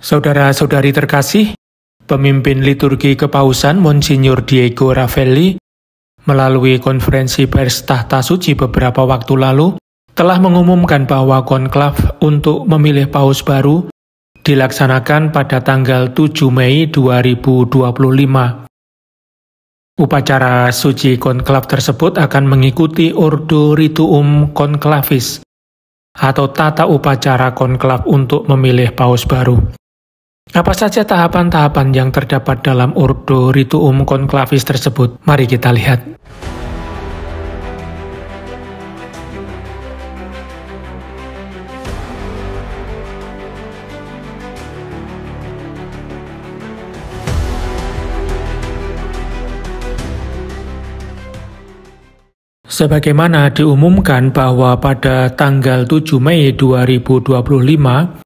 Saudara-saudari terkasih, pemimpin liturgi kepausan Monsinyur Diego Ravelli melalui konferensi pers Tahta Suci beberapa waktu lalu telah mengumumkan bahwa konklav untuk memilih paus baru dilaksanakan pada tanggal 7 Mei 2025. Upacara suci konklav tersebut akan mengikuti Ordo Rituum Conclavis atau tata upacara konklav untuk memilih paus baru. Apa saja tahapan-tahapan yang terdapat dalam Ordo Rituum Conclavis tersebut? Mari kita lihat. Sebagaimana diumumkan bahwa pada tanggal 7 Mei 2025,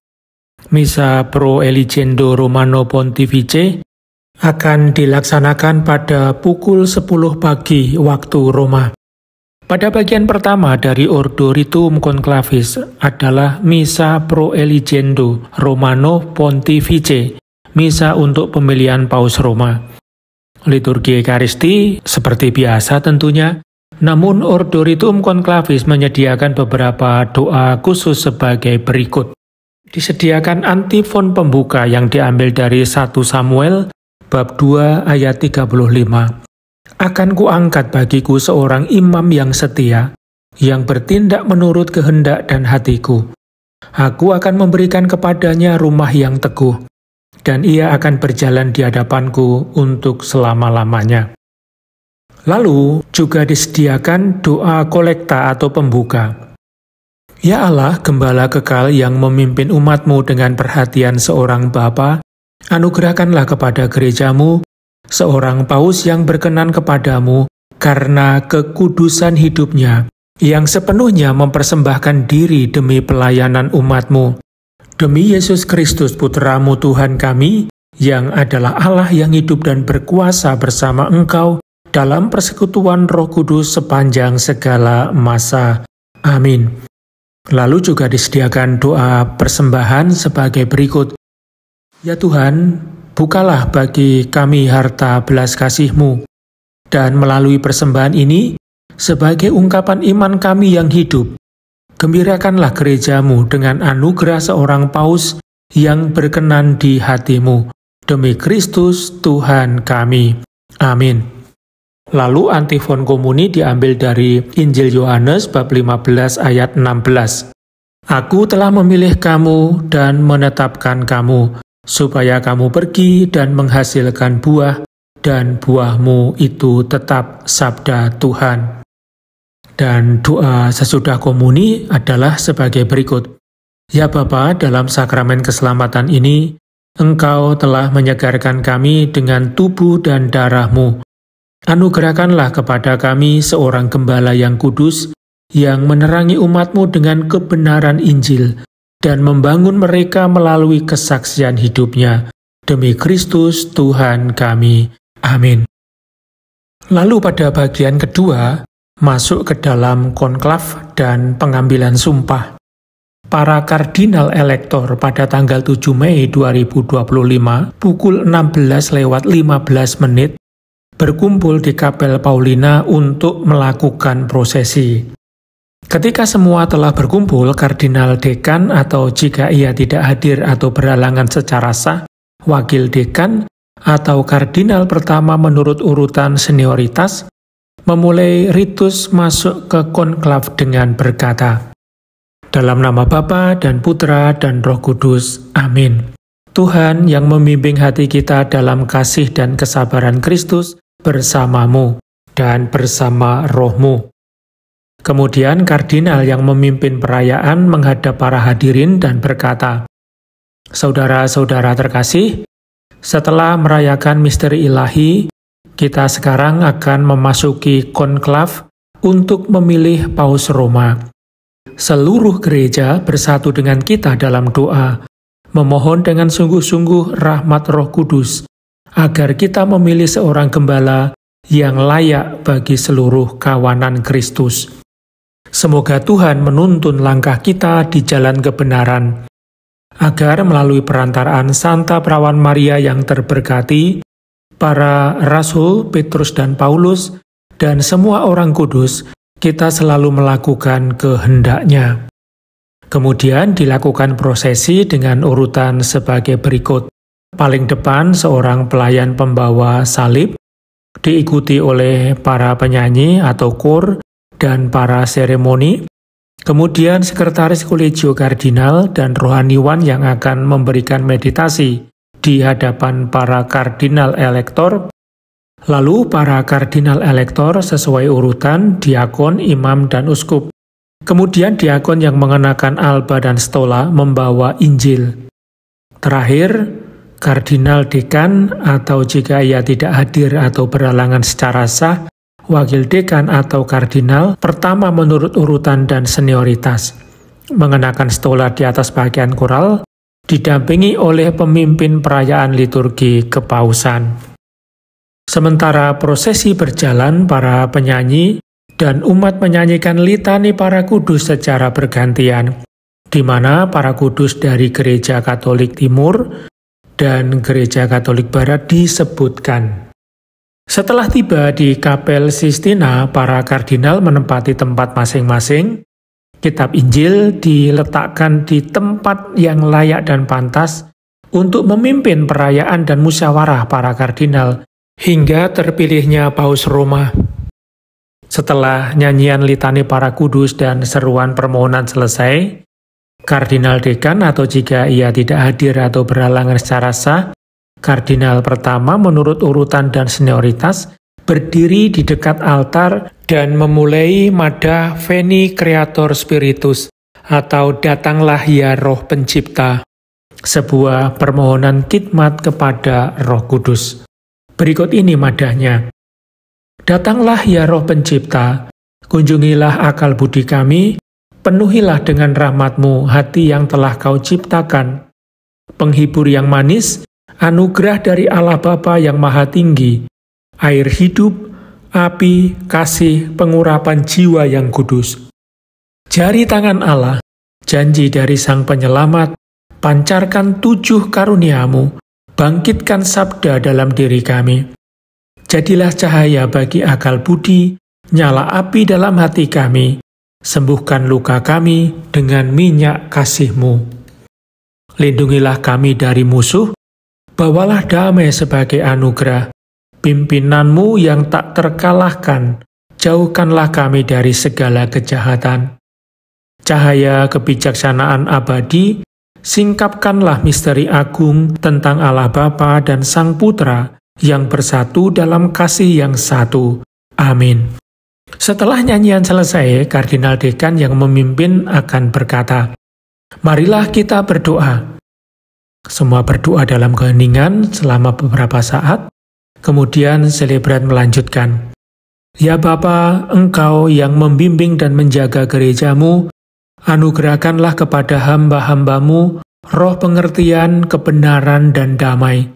Misa Pro Eligendo Romano Pontifice akan dilaksanakan pada pukul 10 pagi waktu Roma. Pada bagian pertama dari Ordo Rituum Conclavis adalah Misa Pro Eligendo Romano Pontifice, Misa untuk pemilihan Paus Roma. Liturgi Ekaristi seperti biasa tentunya, namun Ordo Rituum Conclavis menyediakan beberapa doa khusus sebagai berikut. Disediakan antifon pembuka yang diambil dari 1 Samuel bab 2 ayat 35. Akan kuangkat bagiku seorang imam yang setia, yang bertindak menurut kehendak dan hatiku. Aku akan memberikan kepadanya rumah yang teguh, dan ia akan berjalan di hadapanku untuk selama-lamanya. Lalu juga disediakan doa kolekta atau pembuka. Ya Allah, Gembala kekal yang memimpin umatmu dengan perhatian seorang Bapa, anugerahkanlah kepada gerejamu seorang paus yang berkenan kepadamu karena kekudusan hidupnya, yang sepenuhnya mempersembahkan diri demi pelayanan umatmu. Demi Yesus Kristus Putramu Tuhan kami, yang adalah Allah yang hidup dan berkuasa bersama Engkau dalam persekutuan Roh Kudus sepanjang segala masa. Amin. Lalu juga disediakan doa persembahan sebagai berikut. Ya Tuhan, bukalah bagi kami harta belas kasih-Mu, dan melalui persembahan ini, sebagai ungkapan iman kami yang hidup, gembirakanlah gereja-Mu dengan anugerah seorang paus yang berkenan di hati-Mu, demi Kristus Tuhan kami. Amin. Lalu antifon komuni diambil dari Injil Yohanes bab 15 ayat 16. Aku telah memilih kamu dan menetapkan kamu, supaya kamu pergi dan menghasilkan buah, dan buahmu itu tetap sabda Tuhan. Dan doa sesudah komuni adalah sebagai berikut. Ya Bapa, dalam sakramen keselamatan ini, Engkau telah menyegarkan kami dengan tubuh dan darah-Mu. Anugerahkanlah kepada kami seorang gembala yang kudus, yang menerangi umat-Mu dengan kebenaran Injil, dan membangun mereka melalui kesaksian hidupnya, demi Kristus Tuhan kami. Amin. Lalu pada bagian kedua, masuk ke dalam konklav dan pengambilan sumpah. Para kardinal elektor pada tanggal 7 Mei 2025, pukul 16:15 berkumpul di Kapel Paulina untuk melakukan prosesi. Ketika semua telah berkumpul, Kardinal Dekan atau jika ia tidak hadir atau berhalangan secara sah, Wakil Dekan atau Kardinal pertama menurut urutan senioritas, memulai ritus masuk ke konklav dengan berkata, dalam nama Bapa dan Putra dan Roh Kudus. Amin. Tuhan yang membimbing hati kita dalam kasih dan kesabaran Kristus, bersamamu dan bersama rohmu. Kemudian kardinal yang memimpin perayaan menghadap para hadirin dan berkata, saudara-saudara terkasih, setelah merayakan misteri ilahi, kita sekarang akan memasuki konklav untuk memilih Paus Roma. Seluruh gereja bersatu dengan kita dalam doa, memohon dengan sungguh-sungguh rahmat Roh Kudus, agar kita memilih seorang gembala yang layak bagi seluruh kawanan Kristus. Semoga Tuhan menuntun langkah kita di jalan kebenaran, agar melalui perantaraan Santa Perawan Maria yang terberkati, para rasul Petrus dan Paulus, dan semua orang kudus, kita selalu melakukan kehendak-Nya. Kemudian dilakukan prosesi dengan urutan sebagai berikut. Paling depan seorang pelayan pembawa salib, diikuti oleh para penyanyi atau kor dan para seremoni. Kemudian sekretaris kolegio kardinal dan rohaniwan yang akan memberikan meditasi di hadapan para kardinal elektor. Lalu para kardinal elektor sesuai urutan diakon, imam, dan uskup. Kemudian diakon yang mengenakan alba dan stola membawa Injil. Terakhir, kardinal dekan atau jika ia tidak hadir atau berhalangan secara sah, wakil dekan atau kardinal pertama menurut urutan dan senioritas, mengenakan stola di atas bagian koral, didampingi oleh pemimpin perayaan liturgi kepausan. Sementara prosesi berjalan, para penyanyi dan umat menyanyikan litani para kudus secara bergantian, di mana para kudus dari Gereja Katolik Timur dan Gereja Katolik Barat disebutkan. Setelah tiba di Kapel Sistina, para kardinal menempati tempat masing-masing. Kitab Injil diletakkan di tempat yang layak dan pantas untuk memimpin perayaan dan musyawarah para kardinal hingga terpilihnya Paus Roma. Setelah nyanyian litani para kudus dan seruan permohonan selesai, kardinal dekan atau jika ia tidak hadir atau berhalangan secara sah, kardinal pertama menurut urutan dan senioritas berdiri di dekat altar dan memulai Mada Veni Creator Spiritus atau Datanglah ya Roh Pencipta, sebuah permohonan khidmat kepada Roh Kudus. Berikut ini madahnya. Datanglah ya Roh Pencipta, kunjungilah akal budi kami, penuhilah dengan rahmat-Mu hati yang telah Kau ciptakan. Penghibur yang manis, anugerah dari Allah Bapa yang Maha Tinggi, air hidup, api, kasih, pengurapan jiwa yang kudus. Jari tangan Allah, janji dari Sang Penyelamat, pancarkan 7 karunia-Mu, bangkitkan sabda dalam diri kami. Jadilah cahaya bagi akal budi, nyala api dalam hati kami, sembuhkan luka kami dengan minyak kasih-Mu. Lindungilah kami dari musuh, bawalah damai sebagai anugerah, pimpinan-Mu yang tak terkalahkan, jauhkanlah kami dari segala kejahatan. Cahaya kebijaksanaan abadi, singkapkanlah misteri agung tentang Allah Bapa dan Sang Putra yang bersatu dalam kasih yang satu. Amin. Setelah nyanyian selesai, kardinal dekan yang memimpin akan berkata, "Marilah kita berdoa." Semua berdoa dalam keheningan selama beberapa saat. Kemudian selebrat melanjutkan, "Ya Bapa, Engkau yang membimbing dan menjaga gereja-Mu, anugerahkanlah kepada hamba-hamba-Mu roh pengertian, kebenaran, dan damai,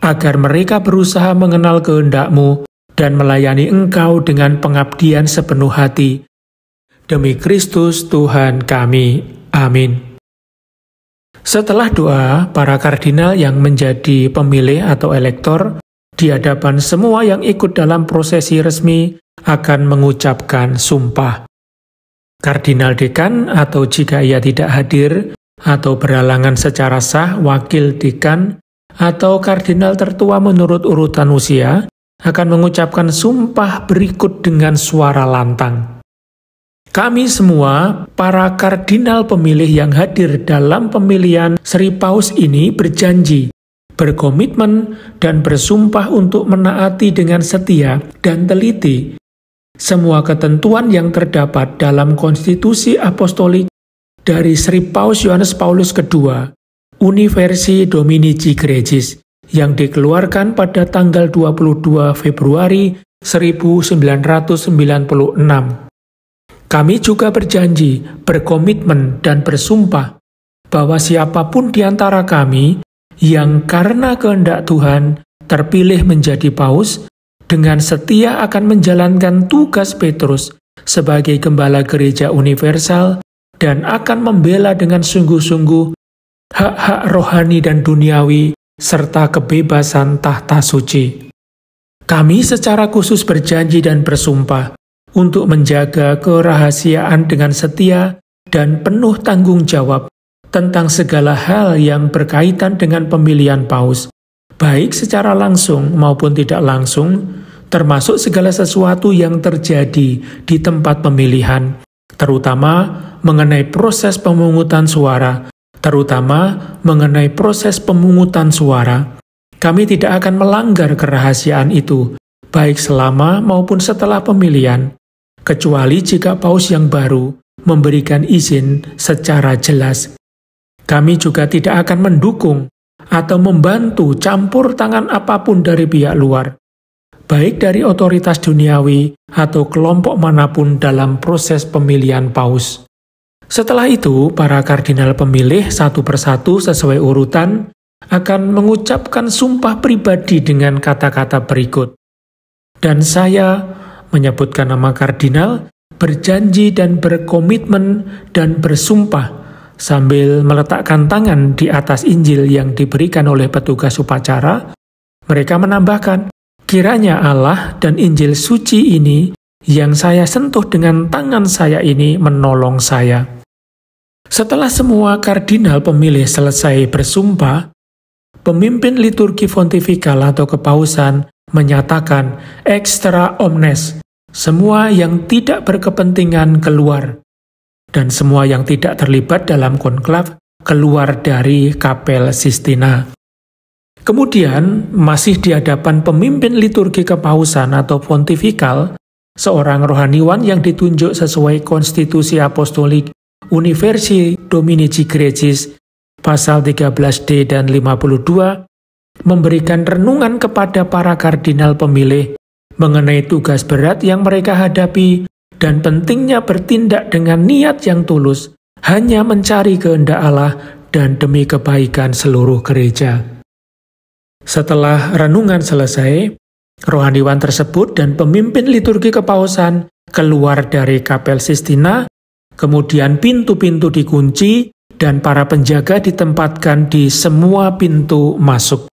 agar mereka berusaha mengenal kehendak-Mu dan melayani Engkau dengan pengabdian sepenuh hati. Demi Kristus Tuhan kami. Amin." Setelah doa, para kardinal yang menjadi pemilih atau elektor di hadapan semua yang ikut dalam prosesi resmi akan mengucapkan sumpah. Kardinal dekan atau jika ia tidak hadir atau berhalangan secara sah, wakil dekan atau kardinal tertua menurut urutan usia akan mengucapkan sumpah berikut dengan suara lantang. Kami semua, para kardinal pemilih yang hadir dalam pemilihan Sri Paus ini berjanji, berkomitmen, dan bersumpah untuk menaati dengan setia dan teliti semua ketentuan yang terdapat dalam konstitusi apostolik dari Sri Paus Yohanes Paulus II, Universi Dominici Gregis, yang dikeluarkan pada tanggal 22 Februari 1996. Kami juga berjanji, berkomitmen, dan bersumpah bahwa siapapun di antara kami yang karena kehendak Tuhan terpilih menjadi paus, dengan setia akan menjalankan tugas Petrus sebagai gembala gereja universal dan akan membela dengan sungguh-sungguh hak-hak rohani dan duniawi, serta kebebasan tahta suci. Kami secara khusus berjanji dan bersumpah untuk menjaga kerahasiaan dengan setia dan penuh tanggung jawab tentang segala hal yang berkaitan dengan pemilihan paus, baik secara langsung maupun tidak langsung, termasuk segala sesuatu yang terjadi di tempat pemilihan, terutama mengenai proses pemungutan suara, Kami tidak akan melanggar kerahasiaan itu, baik selama maupun setelah pemilihan, kecuali jika paus yang baru memberikan izin secara jelas. Kami juga tidak akan mendukung atau membantu campur tangan apapun dari pihak luar, baik dari otoritas duniawi atau kelompok manapun dalam proses pemilihan paus. Setelah itu, para kardinal pemilih satu persatu sesuai urutan akan mengucapkan sumpah pribadi dengan kata-kata berikut. Dan saya, menyebutkan nama kardinal, berjanji dan berkomitmen dan bersumpah sambil meletakkan tangan di atas Injil yang diberikan oleh petugas upacara. Mereka menambahkan, kiranya Allah dan Injil suci ini yang saya sentuh dengan tangan saya ini menolong saya. Setelah semua kardinal pemilih selesai bersumpah, pemimpin liturgi pontifikal atau kepausan menyatakan extra omnes, semua yang tidak berkepentingan keluar, dan semua yang tidak terlibat dalam konklav keluar dari Kapel Sistina. Kemudian, masih di hadapan pemimpin liturgi kepausan atau pontifikal, seorang rohaniwan yang ditunjuk sesuai konstitusi apostolik Universi Dominici Gregis, pasal 13D dan 52, memberikan renungan kepada para kardinal pemilih mengenai tugas berat yang mereka hadapi dan pentingnya bertindak dengan niat yang tulus, hanya mencari kehendak Allah dan demi kebaikan seluruh gereja. Setelah renungan selesai, rohaniwan tersebut dan pemimpin liturgi kepausan keluar dari Kapel Sistina, kemudian pintu-pintu dikunci dan para penjaga ditempatkan di semua pintu masuk.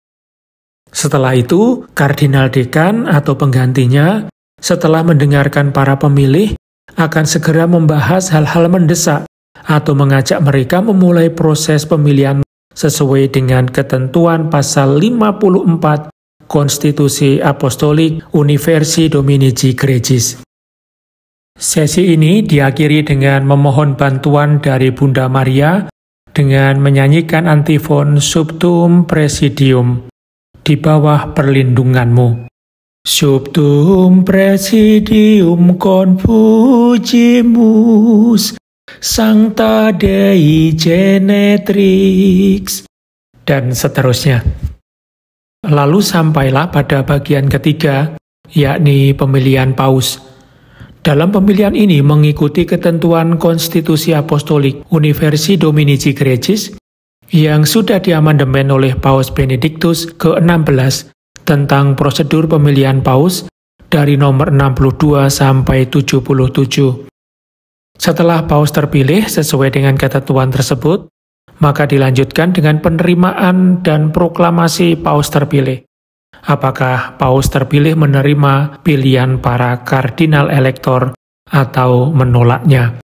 Setelah itu, kardinal dekan atau penggantinya, setelah mendengarkan para pemilih, akan segera membahas hal-hal mendesak atau mengajak mereka memulai proses pemilihan sesuai dengan ketentuan pasal 54 Konstitusi Apostolik Universi Dominici Gregis. Sesi ini diakhiri dengan memohon bantuan dari Bunda Maria dengan menyanyikan antifon Subtum Presidium, di bawah perlindunganmu. Subtum Presidium Confugimus, Sancta Dei Genetrix, dan seterusnya. Lalu sampailah pada bagian ketiga, yakni pemilihan paus. Dalam pemilihan ini mengikuti ketentuan Konstitusi Apostolik Universi Dominici Gregis yang sudah diamandemen oleh Paus Benediktus ke-16 tentang prosedur pemilihan paus dari nomor 62 sampai 77. Setelah paus terpilih sesuai dengan ketentuan tersebut, maka dilanjutkan dengan penerimaan dan proklamasi paus terpilih. Apakah paus terpilih menerima pilihan para kardinal elektor atau menolaknya?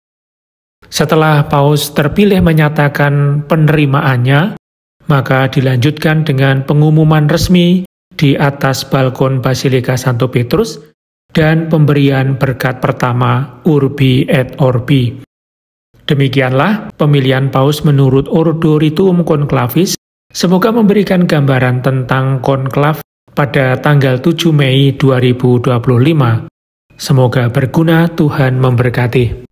Setelah paus terpilih menyatakan penerimaannya, maka dilanjutkan dengan pengumuman resmi di atas balkon Basilika Santo Petrus dan pemberian berkat pertama Urbi et Orbi. Demikianlah pemilihan paus menurut Ordo Rituum Conclavis. Semoga memberikan gambaran tentang konklav pada tanggal 7 Mei 2025. Semoga berguna, Tuhan memberkati.